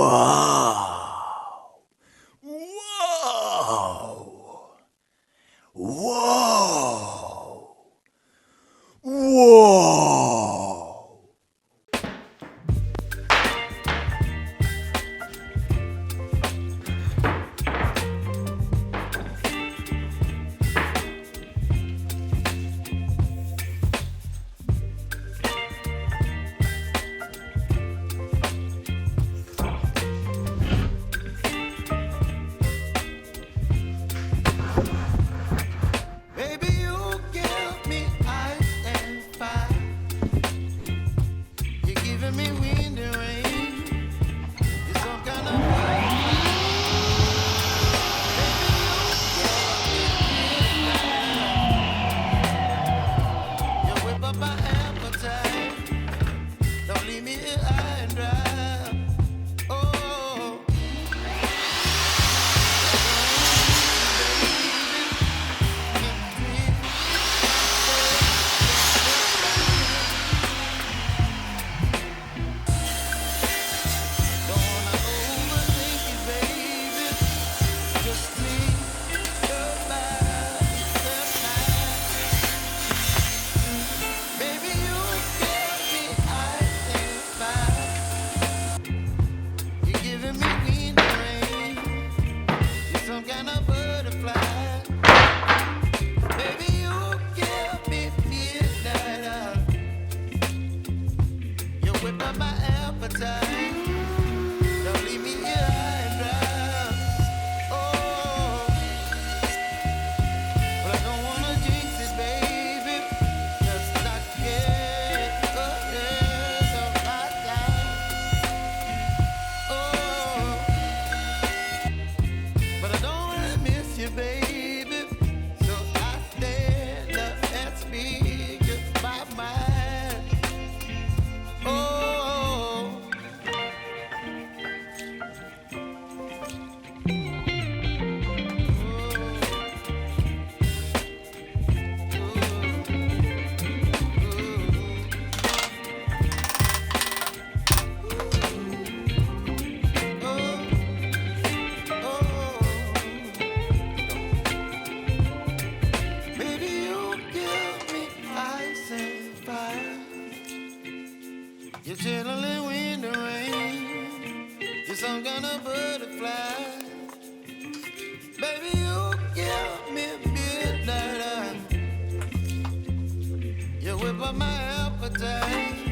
Wow. Wow. Wow. Wow. Baby, you give me ice and fire. You're giving me wind and rain. You're some kind of you whip up my appetite. Don't leave me here high and dry. Oh, don't wanna overthink it, baby. Just leave your body, baby, you give me ice and fire. You're giving me wind and rain. You're some kind of butterfly. Baby, you give me midnight. You whip up my appetite. Don't leave me here high and dry. Oh, but I don't wanna jinx it, baby. Just not get ahead of my time. Oh, but I don't wanna miss you, baby. So I stand up and speak my mind. Oh, baby, you give me ice and fire. You're chilling wind and rain. You're some kind of butterfly. Baby, you give me midnight. You whip up my appetite.